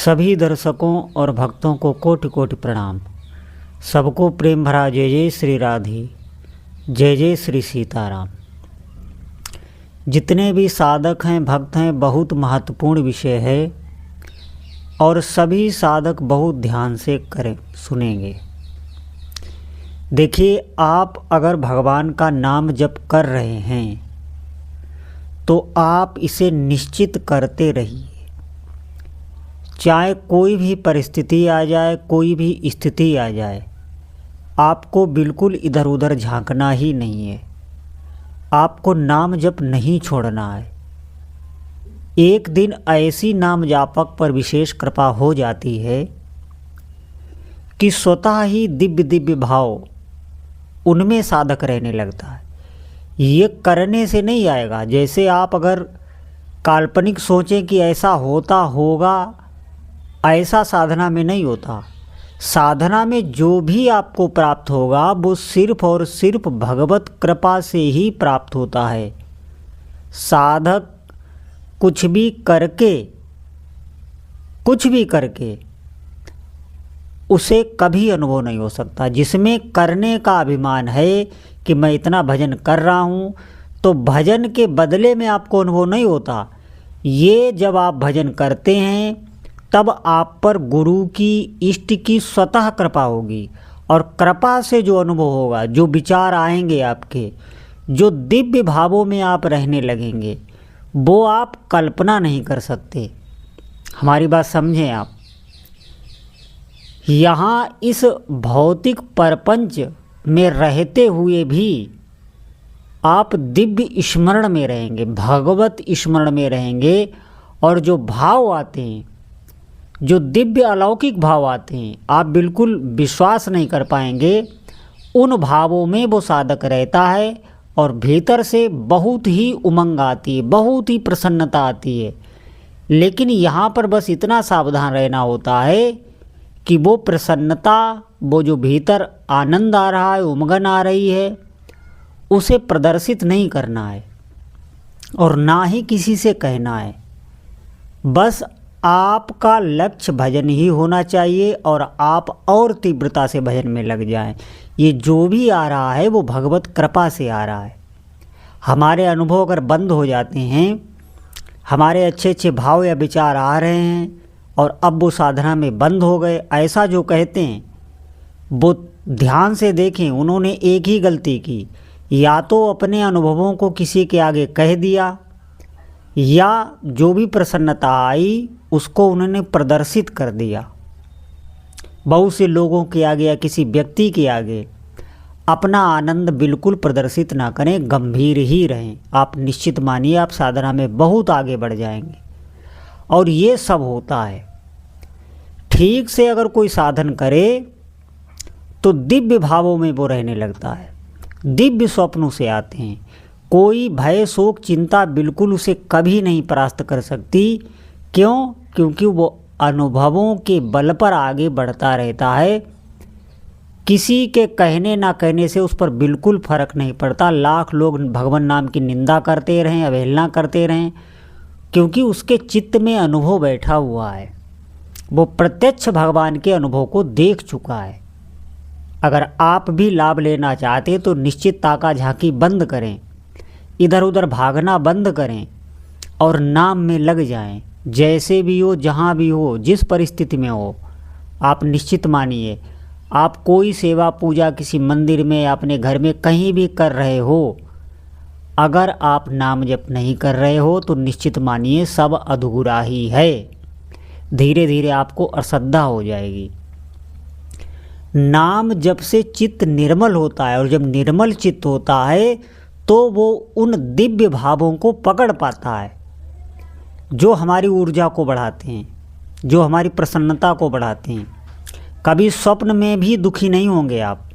सभी दर्शकों और भक्तों को कोटि कोटि प्रणाम। सबको प्रेम भरा जय जय श्री राधे, जय जय श्री सीताराम। जितने भी साधक हैं, भक्त हैं, बहुत महत्वपूर्ण विषय है और सभी साधक बहुत ध्यान से करें, सुनेंगे। देखिए, आप अगर भगवान का नाम जप कर रहे हैं तो आप इसे निश्चित करते रहिए। चाहे कोई भी परिस्थिति आ जाए, कोई भी स्थिति आ जाए, आपको बिल्कुल इधर उधर झांकना ही नहीं है। आपको नाम जप नहीं छोड़ना है। एक दिन ऐसी नाम जापक पर विशेष कृपा हो जाती है कि स्वतः ही दिव्य दिव्य भाव उनमें साधक रहने लगता है। ये करने से नहीं आएगा। जैसे आप अगर काल्पनिक सोचें कि ऐसा होता होगा, ऐसा साधना में नहीं होता। साधना में जो भी आपको प्राप्त होगा वो सिर्फ और सिर्फ भगवत कृपा से ही प्राप्त होता है। साधक कुछ भी करके उसे कभी अनुभव नहीं हो सकता। जिसमें करने का अभिमान है कि मैं इतना भजन कर रहा हूँ, तो भजन के बदले में आपको अनुभव नहीं होता। ये जब आप भजन करते हैं तब आप पर गुरु की, इष्ट की स्वतः कृपा होगी और कृपा से जो अनुभव होगा, जो विचार आएंगे आपके, जो दिव्य भावों में आप रहने लगेंगे, वो आप कल्पना नहीं कर सकते। हमारी बात समझें आप। यहाँ इस भौतिक प्रपंच में रहते हुए भी आप दिव्य स्मरण में रहेंगे, भगवत स्मरण में रहेंगे और जो भाव आते हैं, जो दिव्य अलौकिक भाव आते हैं, आप बिल्कुल विश्वास नहीं कर पाएंगे। उन भावों में वो साधक रहता है और भीतर से बहुत ही उमंग आती है, बहुत ही प्रसन्नता आती है। लेकिन यहाँ पर बस इतना सावधान रहना होता है कि वो प्रसन्नता, वो जो भीतर आनंद आ रहा है, उमंगन आ रही है, उसे प्रदर्शित नहीं करना है और ना ही किसी से कहना है। बस आपका लक्ष्य भजन ही होना चाहिए और आप और तीव्रता से भजन में लग जाएं। ये जो भी आ रहा है वो भगवत कृपा से आ रहा है। हमारे अनुभव अगर बंद हो जाते हैं, हमारे अच्छे अच्छे भाव या विचार आ रहे हैं और अब वो साधना में बंद हो गए, ऐसा जो कहते हैं वो ध्यान से देखें। उन्होंने एक ही गलती की, या तो अपने अनुभवों को किसी के आगे कह दिया, या जो भी प्रसन्नता आई उसको उन्होंने प्रदर्शित कर दिया। बहुत से लोगों के आगे या किसी व्यक्ति के आगे अपना आनंद बिल्कुल प्रदर्शित ना करें, गंभीर ही रहें। आप निश्चित मानिए आप साधना में बहुत आगे बढ़ जाएंगे। और ये सब होता है, ठीक से अगर कोई साधन करे तो दिव्य भावों में वो रहने लगता है, दिव्य स्वप्नों से आते हैं। कोई भय, शोक, चिंता बिल्कुल उसे कभी नहीं परास्त कर सकती। क्यों? क्योंकि वो अनुभवों के बल पर आगे बढ़ता रहता है। किसी के कहने ना कहने से उस पर बिल्कुल फर्क नहीं पड़ता। लाख लोग भगवान नाम की निंदा करते रहें, अवहेलना करते रहें, क्योंकि उसके चित्त में अनुभव बैठा हुआ है। वो प्रत्यक्ष भगवान के अनुभव को देख चुका है। अगर आप भी लाभ लेना चाहते तो निश्चित ताका झांकी बंद करें, इधर उधर भागना बंद करें और नाम में लग जाएं। जैसे भी हो, जहाँ भी हो, जिस परिस्थिति में हो, आप निश्चित मानिए, आप कोई सेवा पूजा किसी मंदिर में या अपने घर में कहीं भी कर रहे हो, अगर आप नाम जप नहीं कर रहे हो तो निश्चित मानिए सब अधूरा ही है। धीरे धीरे आपको अश्रद्धा हो जाएगी। नाम जप से चित्त निर्मल होता है और जब निर्मल चित्त होता है तो वो उन दिव्य भावों को पकड़ पाता है जो हमारी ऊर्जा को बढ़ाते हैं, जो हमारी प्रसन्नता को बढ़ाते हैं। कभी स्वप्न में भी दुखी नहीं होंगे आप।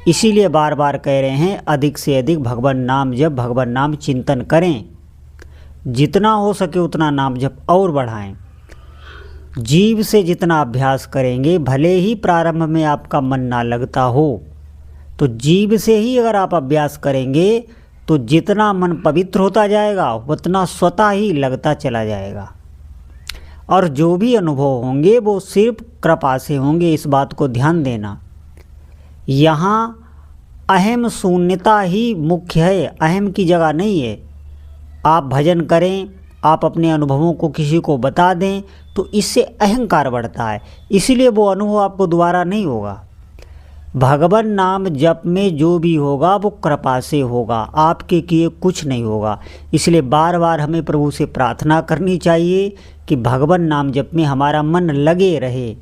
इसीलिए बार बार कह रहे हैं, अधिक से अधिक भगवान नाम जप, भगवान नाम चिंतन करें। जितना हो सके उतना नाम जप और बढ़ाएं। जीव से जितना अभ्यास करेंगे, भले ही प्रारंभ में आपका मन ना लगता हो, तो जीव से ही अगर आप अभ्यास करेंगे तो जितना मन पवित्र होता जाएगा उतना स्वतः ही लगता चला जाएगा। और जो भी अनुभव होंगे वो सिर्फ कृपा से होंगे, इस बात को ध्यान देना। यहाँ अहम शून्यता ही मुख्य है, अहम की जगह नहीं है। आप भजन करें, आप अपने अनुभवों को किसी को बता दें तो इससे अहंकार बढ़ता है, इसीलिए वो अनुभव आपको दोबारा नहीं होगा। भगवान नाम जप में जो भी होगा वो कृपा से होगा, आपके किए कुछ नहीं होगा। इसलिए बार बार हमें प्रभु से प्रार्थना करनी चाहिए कि भगवान नाम जप में हमारा मन लगे रहे।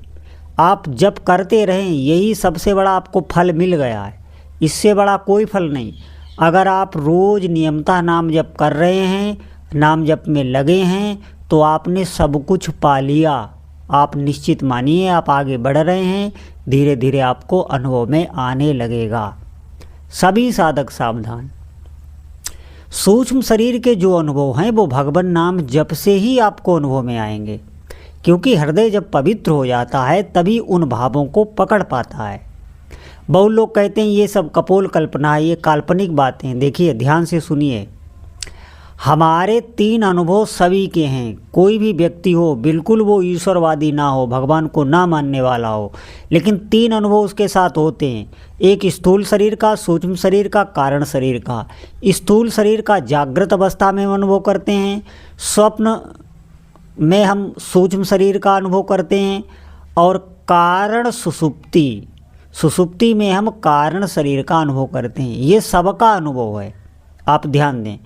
आप जप करते रहें, यही सबसे बड़ा आपको फल मिल गया है, इससे बड़ा कोई फल नहीं। अगर आप रोज़ नियमतः नाम जप कर रहे हैं, नाम जप में लगे हैं, तो आपने सब कुछ पा लिया। आप निश्चित मानिए आप आगे बढ़ रहे हैं, धीरे धीरे आपको अनुभव में आने लगेगा। सभी साधक सावधान। सूक्ष्म शरीर के जो अनुभव हैं वो भगवान नाम जप से ही आपको अनुभव में आएंगे, क्योंकि हृदय जब पवित्र हो जाता है तभी उन भावों को पकड़ पाता है। बहुत लोग कहते हैं ये सब कपोल कल्पना है, ये काल्पनिक बातें। देखिए ध्यान से सुनिए, हमारे 3 अनुभव सभी के हैं। कोई भी व्यक्ति हो, बिल्कुल वो ईश्वरवादी ना हो, भगवान को ना मानने वाला हो, लेकिन 3 अनुभव उसके साथ होते हैं। एक स्थूल शरीर का, सूक्ष्म शरीर का, कारण शरीर का। स्थूल शरीर का जागृत अवस्था में हम अनुभव करते हैं, स्वप्न में हम सूक्ष्म शरीर का अनुभव करते हैं, और कारण सुषुप्ति में हम कारण शरीर का अनुभव करते हैं। ये सबका अनुभव है, आप ध्यान दें।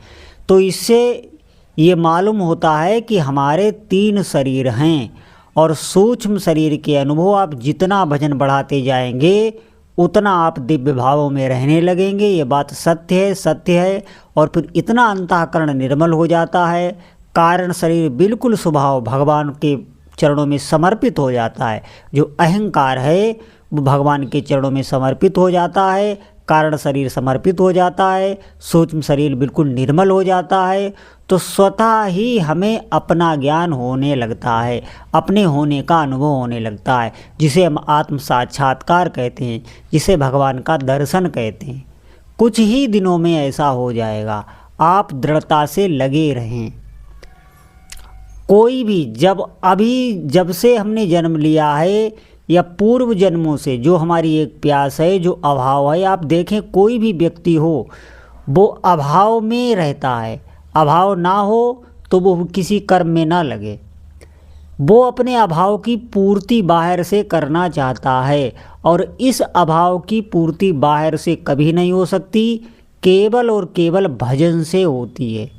तो इससे ये मालूम होता है कि हमारे 3 शरीर हैं, और सूक्ष्म शरीर के अनुभव आप जितना भजन बढ़ाते जाएंगे उतना आप दिव्य भावों में रहने लगेंगे। ये बात सत्य है। और फिर इतना अंतःकरण निर्मल हो जाता है, कारण शरीर बिल्कुल स्वभाव भगवान के चरणों में समर्पित हो जाता है। जो अहंकार है वो भगवान के चरणों में समर्पित हो जाता है, कारण शरीर समर्पित हो जाता है, सूक्ष्म शरीर बिल्कुल निर्मल हो जाता है। तो स्वतः ही हमें अपना ज्ञान होने लगता है, अपने होने का अनुभव होने लगता है, जिसे हम आत्म साक्षात्कार कहते हैं, जिसे भगवान का दर्शन कहते हैं। कुछ ही दिनों में ऐसा हो जाएगा, आप दृढ़ता से लगे रहें। कोई भी जब से हमने जन्म लिया है या पूर्व जन्मों से जो हमारी एक प्यास है, जो अभाव है, आप देखें कोई भी व्यक्ति हो वो अभाव में रहता है। अभाव ना हो तो वो किसी कर्म में ना लगे, वो अपने अभाव की पूर्ति बाहर से करना चाहता है, और इस अभाव की पूर्ति बाहर से कभी नहीं हो सकती, केवल और केवल भजन से होती है।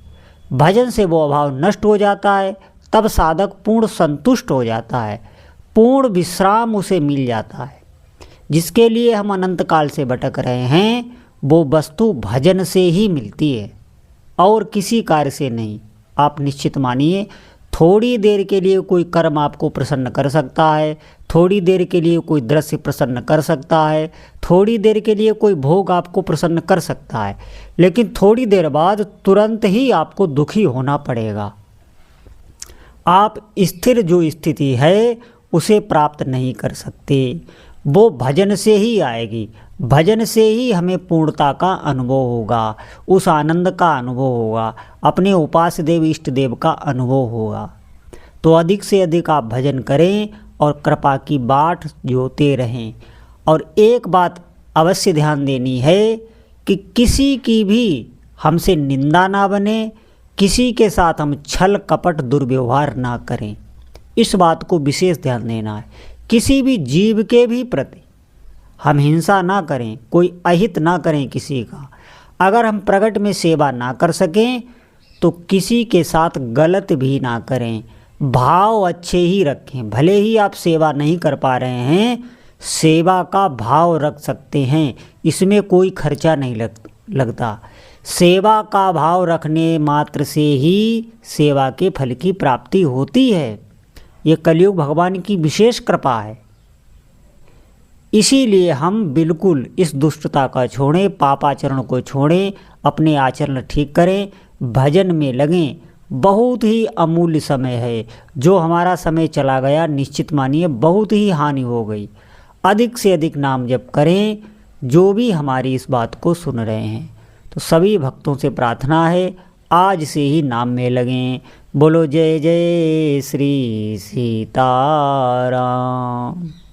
भजन से वो अभाव नष्ट हो जाता है, तब साधक पूर्ण संतुष्ट हो जाता है, पूर्ण विश्राम उसे मिल जाता है। जिसके लिए हम अनंत काल से भटक रहे हैं वो वस्तु भजन से ही मिलती है और किसी कार्य से नहीं। आप निश्चित मानिए, थोड़ी देर के लिए कोई कर्म आपको प्रसन्न कर सकता है, थोड़ी देर के लिए कोई दृश्य प्रसन्न कर सकता है, थोड़ी देर के लिए कोई भोग आपको प्रसन्न कर सकता है, लेकिन थोड़ी देर बाद तुरंत ही आपको दुखी होना पड़ेगा। आप स्थिर जो स्थिति है उसे प्राप्त नहीं कर सकते, वो भजन से ही आएगी। भजन से ही हमें पूर्णता का अनुभव होगा, उस आनंद का अनुभव होगा, अपने उपास्य देव इष्ट देव का अनुभव होगा। तो अधिक से अधिक आप भजन करें और कृपा की बाट जोते रहें। और एक बात अवश्य ध्यान देनी है कि किसी की भी हमसे निंदा ना बने, किसी के साथ हम छल कपट दुर्व्यवहार ना करें, इस बात को विशेष ध्यान देना है। किसी भी जीव के भी प्रति हम हिंसा ना करें, कोई अहित ना करें किसी का। अगर हम प्रगट में सेवा ना कर सकें तो किसी के साथ गलत भी ना करें, भाव अच्छे ही रखें। भले ही आप सेवा नहीं कर पा रहे हैं, सेवा का भाव रख सकते हैं, इसमें कोई खर्चा नहीं लगता। सेवा का भाव रखने मात्र से ही सेवा के फल की प्राप्ति होती है। ये कलयुग भगवान की विशेष कृपा है। इसीलिए हम बिल्कुल इस दुष्टता का छोड़ें, पापाचरण को छोड़ें, अपने आचरण ठीक करें, भजन में लगें। बहुत ही अमूल्य समय है, जो हमारा समय चला गया निश्चित मानिए बहुत ही हानि हो गई। अधिक से अधिक नाम जप करें, जो भी हमारी इस बात को सुन रहे हैं। तो सभी भक्तों से प्रार्थना है, आज से ही नाम में लगें। बोलो जय जय श्री सीताराम।